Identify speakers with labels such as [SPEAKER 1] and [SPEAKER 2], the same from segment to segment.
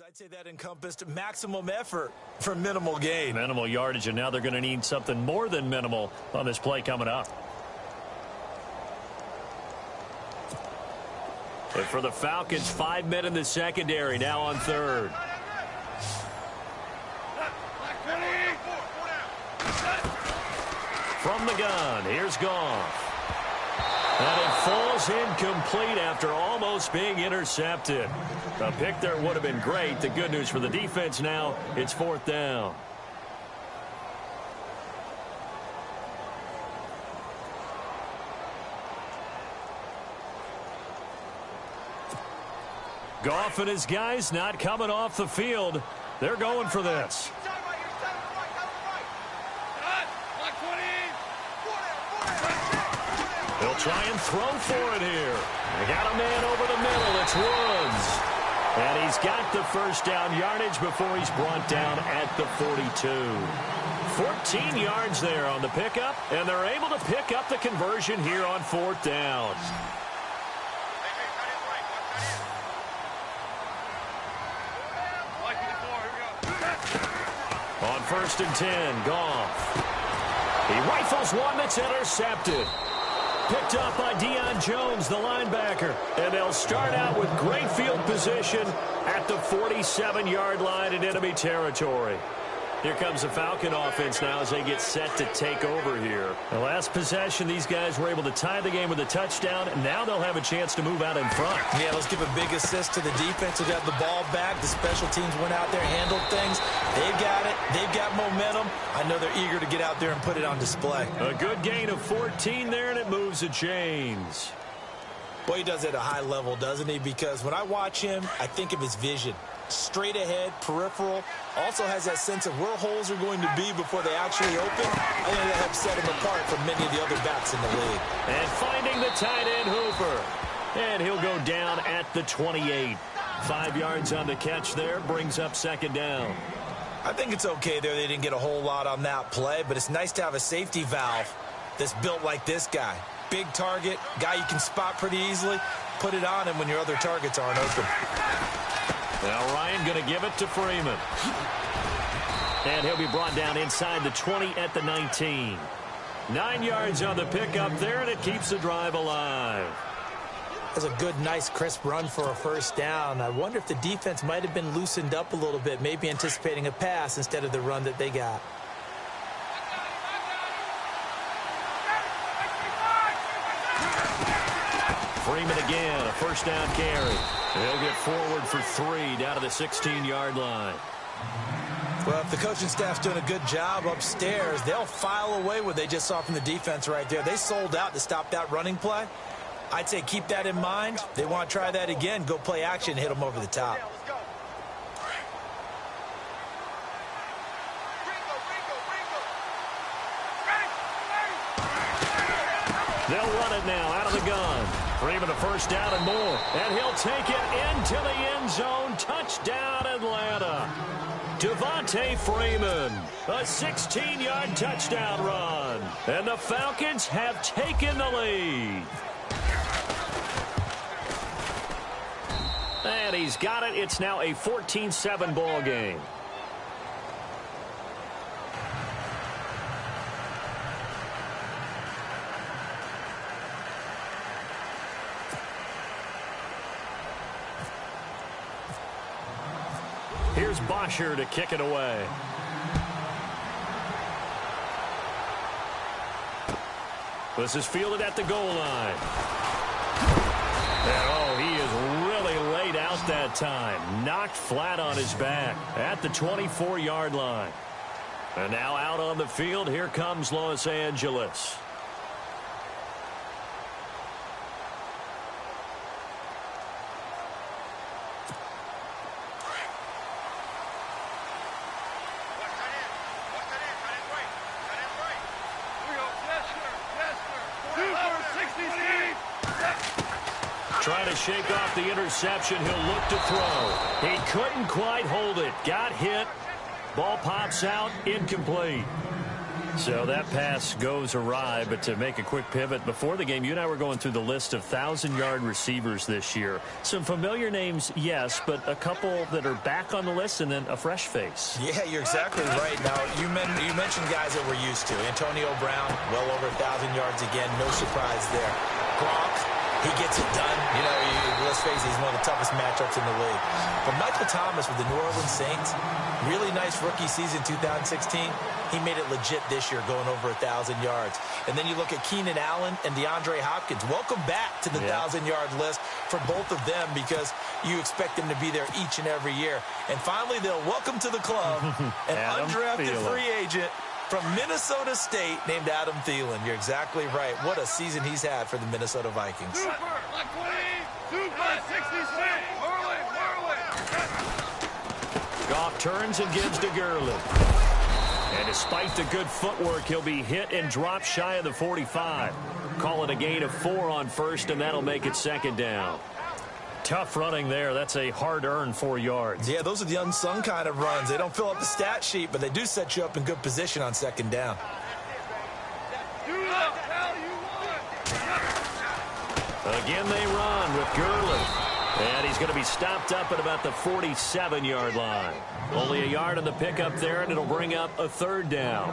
[SPEAKER 1] I'd say that encompassed maximum effort for minimal gain.
[SPEAKER 2] Minimal yardage, and now they're going to need something more than minimal on this play coming up. And for the Falcons, 5 men in the secondary, now on third. From the gun, here's Goff. And it falls incomplete after almost being intercepted. A pick there would have been great. The good news for the defense now, it's fourth down. Goff and his guys not coming off the field. They're going for this. He'll try and throw for it here. They got a man over the middle. It's Woods. And he's got the first down yardage before he's brought down at the 42. 14 yards there on the pickup, and they're able to pick up the conversion here on fourth down. On 1st and 10, Goff. He rifles one that's intercepted. Picked up by Deion Jones, the linebacker. And they'll start out with great field position at the 47-yard line in enemy territory. Here comes the Falcon offense now as they get set to take over here. The last possession, these guys were able to tie the game with a touchdown, and now they'll have a chance to move out in front.
[SPEAKER 1] Yeah, let's give a big assist to the defense who got the ball back. The special teams went out there, handled things. They've got it. They've got momentum. I know they're eager to get out there and put it on display.
[SPEAKER 2] A good gain of 14 there, and it moves the chains.
[SPEAKER 1] Boy, he does it at a high level, doesn't he? Because when I watch him, I think of his vision. Straight ahead, peripheral, also has that sense of where holes are going to be before they actually open. I think that helps set him apart from many of the other backs in the league.
[SPEAKER 2] And finding the tight end, Hooper. And he'll go down at the 28. 5 yards on the catch there, brings up second down.
[SPEAKER 1] I think it's okay there. They didn't get a whole lot on that play, but it's nice to have a safety valve that's built like this guy. Big target, guy you can spot pretty easily. Put it on him when your other targets aren't open.
[SPEAKER 2] Now Ryan going to give it to Freeman. And he'll be brought down inside the 20 at the 19. 9 yards on the pickup there, and it keeps the drive alive.
[SPEAKER 1] That's a good, nice, crisp run for a first down. I wonder if the defense might have been loosened up a little bit, maybe anticipating a pass instead of the run that they got.
[SPEAKER 2] Freeman again, a first down carry. He'll get forward for 3 down to the 16-yard line.
[SPEAKER 1] Well, if the coaching staff's doing a good job upstairs, they'll file away what they just saw from the defense right there. They sold out to stop that running play. I'd say keep that in mind. They want to try that again. Go play action, hit them over the top.
[SPEAKER 2] They'll run it now out of the gun. Freeman a first down and more. And he'll take it into the end zone. Touchdown, Atlanta. Devontae Freeman. A 16-yard touchdown run. And the Falcons have taken the lead. And he's got it. It's now a 14-7 ball game. Here's Bosher to kick it away. This is fielded at the goal line. And oh, he is really laid out that time. Knocked flat on his back at the 24-yard line. And now out on the field, here comes Los Angeles. Trying to shake off the interception. He'll look to throw. He couldn't quite hold it. Got hit. Ball pops out. Incomplete. So that pass goes awry, but to make a quick pivot, before the game, you and I were going through the list of 1,000-yard receivers this year. Some familiar names, yes, but a couple that are back on the list and then a fresh face.
[SPEAKER 1] Yeah, you're exactly right. Now, you mentioned guys that we're used to. Antonio Brown, well over 1,000 yards again. No surprise there. Gronk, he gets it done. Let's face it, he's one of the toughest matchups in the league. But Michael Thomas with the New Orleans Saints, really nice rookie season 2016. He made it legit this year, going over 1,000 yards. And then you look at Keenan Allen and DeAndre Hopkins. Welcome back to the 1,000-yard list for both of them, because you expect them to be there each and every year. And finally, they'll welcome to the club an undrafted free agent from Minnesota State named Adam Thielen. You're exactly right. What a season he's had for the Minnesota Vikings.
[SPEAKER 3] Super, like 20, super, 66,
[SPEAKER 2] Goff turns and gives to Gurley. And despite the good footwork, he'll be hit and dropped shy of the 45. Call it a gain of 4 on first, and that'll make it second down. Tough running there. That's a hard-earned 4 yards.
[SPEAKER 1] Yeah, those are the unsung kind of runs. They don't fill up the stat sheet, but they do set you up in good position on second down.
[SPEAKER 2] Again, they run with Gurley. And he's going to be stopped up at about the 47-yard line. Only a yard on the pickup there, and it'll bring up a third down.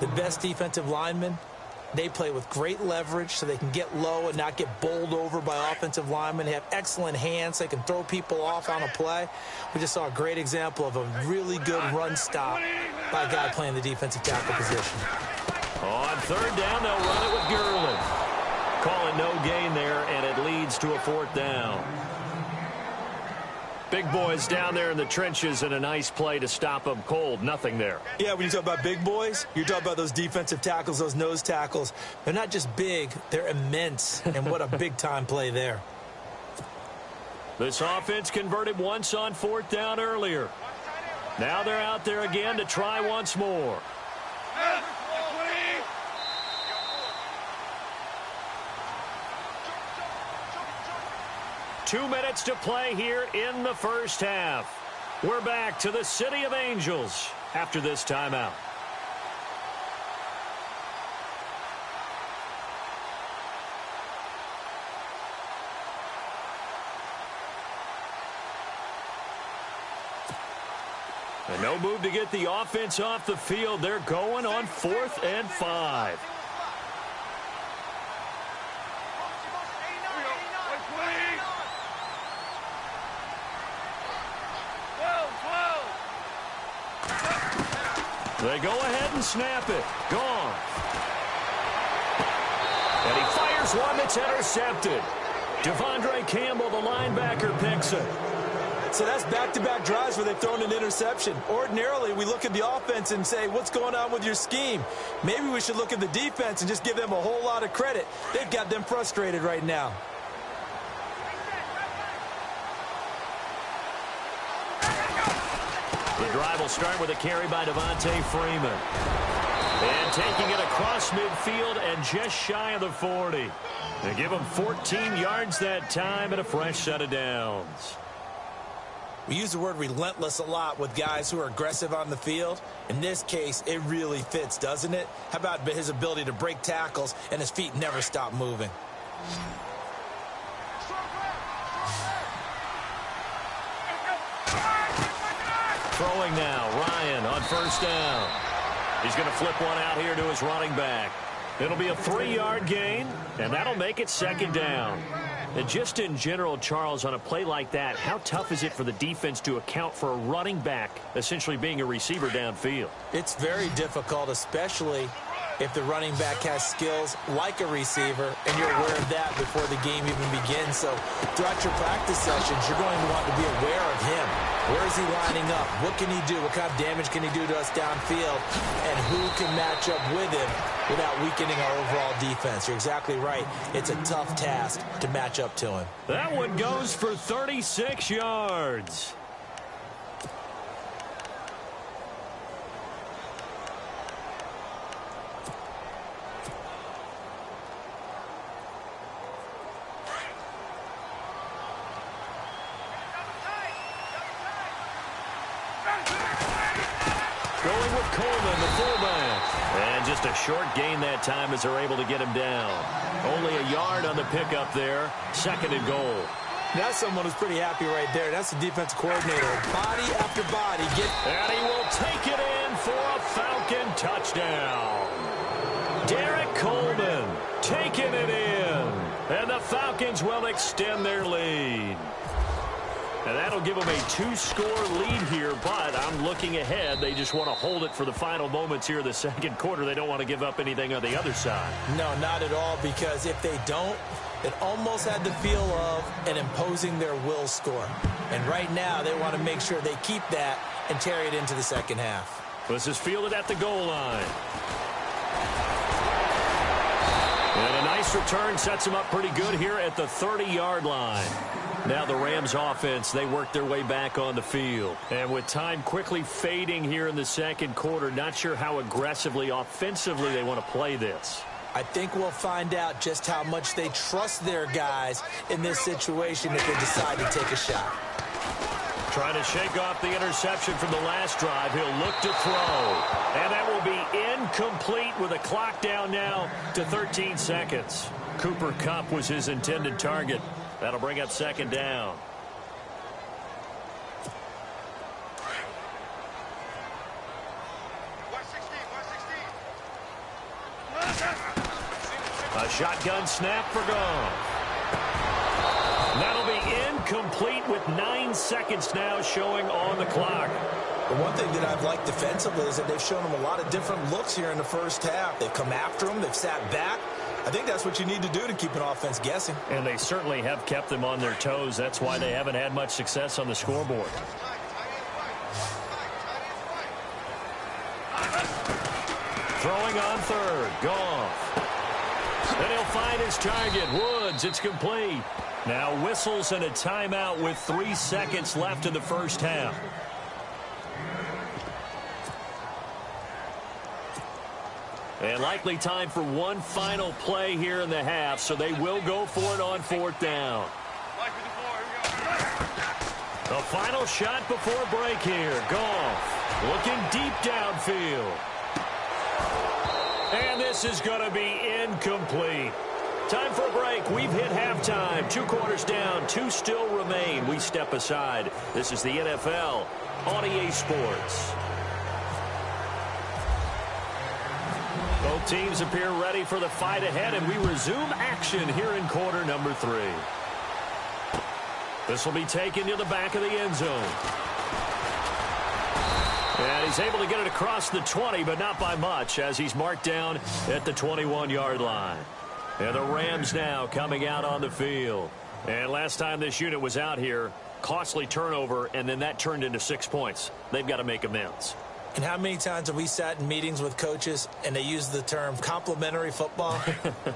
[SPEAKER 1] The best defensive linemen, they play with great leverage so they can get low and not get bowled over by offensive linemen. They have excellent hands. They can throw people off on a play. We just saw a great example of a really good run stop by a guy playing the defensive tackle position.
[SPEAKER 2] On third down, they'll run it with Gurley. Calling no gain there, and it leads to a fourth down. Big boys down there in the trenches, and a nice play to stop them cold. Nothing there.
[SPEAKER 1] Yeah, when you talk about big boys, you're talking about those defensive tackles, those nose tackles. They're not just big, they're immense, and what a big-time play there.
[SPEAKER 2] This offense converted once on fourth down earlier. Now they're out there again to try once more. 2 minutes to play here in the first half. We're back to the City of Angels after this timeout. And no move to get the offense off the field. They're going on 4th and 5. They go ahead and snap it. Gone. And he fires one that's intercepted. Devondre Campbell, the linebacker, picks it.
[SPEAKER 1] So that's back-to-back drives where they've thrown an interception. Ordinarily, we look at the offense and say, what's going on with your scheme? Maybe we should look at the defense and just give them a whole lot of credit. They've got them frustrated right now.
[SPEAKER 2] The drive will start with a carry by Devontae Freeman. And taking it across midfield and just shy of the 40. They give him 14 yards that time and a fresh set of downs.
[SPEAKER 1] We use the word relentless a lot with guys who are aggressive on the field. In this case, it really fits, doesn't it? How about his ability to break tackles and his feet never stop moving?
[SPEAKER 2] Throwing now, Ryan on first down. He's going to flip one out here to his running back. It'll be a 3-yard gain, and that'll make it second down. And just in general, Charles, on a play like that, how tough is it for the defense to account for a running back essentially being a receiver downfield?
[SPEAKER 1] It's very difficult, especially if the running back has skills like a receiver, and you're aware of that before the game even begins. So throughout your practice sessions, you're going to want to be aware of him. Where is he lining up? What can he do? What kind of damage can he do to us downfield? And who can match up with him without weakening our overall defense? You're exactly right. It's a tough task to match up to him.
[SPEAKER 2] That one goes for 36 yards. Going with Coleman, the fullback. And just a short gain that time as they're able to get him down. Only a yard on the pickup there. 2nd and goal.
[SPEAKER 1] That's someone who's pretty happy right there. That's the defensive coordinator. Body after body.
[SPEAKER 2] And he will take it in for a Falcon touchdown. Derek Coleman taking it in. And the Falcons will extend their lead. And that'll give them a 2-score lead here, but I'm looking ahead. They just want to hold it for the final moments here in the 2nd quarter. They don't want to give up anything on the other side.
[SPEAKER 1] No, not at all, because if they don't, it almost had the feel of an imposing their will score. And right now, they want to make sure they keep that and carry it into the 2nd half.
[SPEAKER 2] This is fielded at the goal line. And a nice return sets them up pretty good here at the 30-yard line. Now the Rams offense, they work their way back on the field. And with time quickly fading here in the 2nd quarter, not sure how aggressively, offensively they want to play this.
[SPEAKER 1] I think we'll find out just how much they trust their guys in this situation if they decide to take a shot.
[SPEAKER 2] Trying to shake off the interception from the last drive. He'll look to throw. And that will be incomplete with a clock down now to 13 seconds. Cooper Kupp was his intended target. That'll bring up 2nd down. A shotgun snap for Goff. That'll be incomplete with 9 seconds now showing on the clock.
[SPEAKER 1] The one thing that I've liked defensively is that they've shown them a lot of different looks here in the 1st half. They've come after them. They've sat back. I think that's what you need to do to keep an offense guessing.
[SPEAKER 2] And they certainly have kept them on their toes. That's why they haven't had much success on the scoreboard. Throwing on 3rd. Goff. And he'll find his target. Woods. It's complete. Now whistles and a timeout with 3 seconds left in the 1st half. And likely time for one final play here in the half, so they will go for it on 4th down. The final shot before break here. Goff looking deep downfield. And this is going to be incomplete. Time for a break. We've hit halftime. 2 quarters down. 2 still remain. We step aside. This is the NFL on EA Sports. Both teams appear ready for the fight ahead, and we resume action here in quarter number 3. This will be taken to the back of the end zone. And he's able to get it across the 20, but not by much, as he's marked down at the 21-yard line. And the Rams now coming out on the field. And last time this unit was out here, costly turnover, and then that turned into 6 points. They've got to make amends.
[SPEAKER 1] And how many times have we sat in meetings with coaches and they use the term complementary football?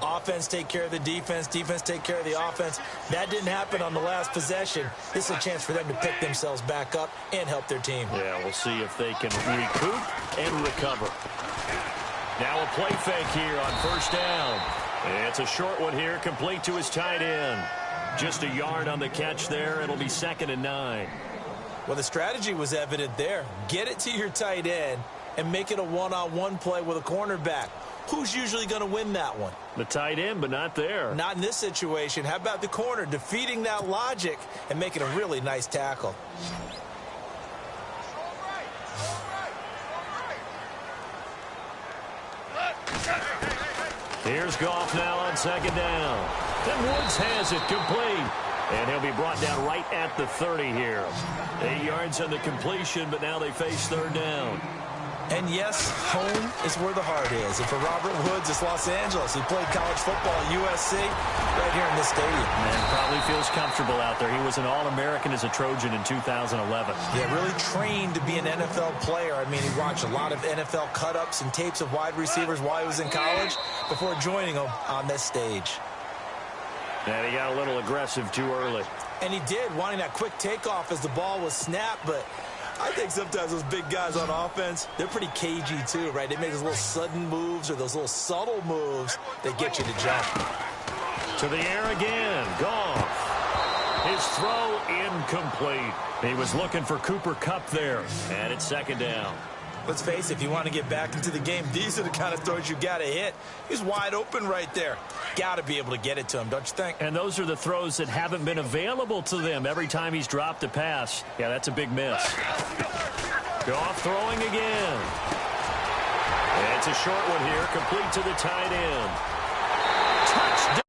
[SPEAKER 1] Offense take care of the defense, defense take care of the offense. That didn't happen on the last possession. This is a chance for them to pick themselves back up and help their team.
[SPEAKER 2] Yeah, we'll see if they can recoup and recover. Now a play fake here on 1st down. It's a short one here, complete to his tight end. Just a yard on the catch there. It'll be 2nd and 9.
[SPEAKER 1] Well, the strategy was evident there. Get it to your tight end and make it a one-on-one play with a cornerback. Who's usually going to win that one?
[SPEAKER 2] The tight end, but not there.
[SPEAKER 1] Not in this situation. How about the corner defeating that logic and making a really nice tackle?
[SPEAKER 2] Here's Goff now on 2nd down. And Woods has it complete. And he'll be brought down right at the 30 here. 8 yards on the completion, but now they face 3rd down.
[SPEAKER 1] And yes, home is where the heart is. And for Robert Woods, it's Los Angeles. He played college football at USC right here in this stadium.
[SPEAKER 2] And probably feels comfortable out there. He was an All-American as a Trojan in 2011.
[SPEAKER 1] Yeah, really trained to be an NFL player. I mean, he watched a lot of NFL cut-ups and tapes of wide receivers while he was in college before joining them on this stage.
[SPEAKER 2] And he got a little aggressive too early.
[SPEAKER 1] And he did, wanting that quick takeoff as the ball was snapped. But I think sometimes those big guys on offense, they're pretty cagey too, right? They make those little sudden moves or those little subtle moves that get you to jump.
[SPEAKER 2] To the air again. Goff. His throw incomplete. He was looking for Cooper Kupp there. And it's 2nd down.
[SPEAKER 1] Let's face it, if you want to get back into the game, these are the kind of throws you got to hit. He's wide open right there. Got to be able to get it to him, don't you think?
[SPEAKER 2] And those are the throws that haven't been available to them every time he's dropped a pass. Yeah, that's a big miss. Goff throwing again. It's a short one here, complete to the tight end. Touchdown.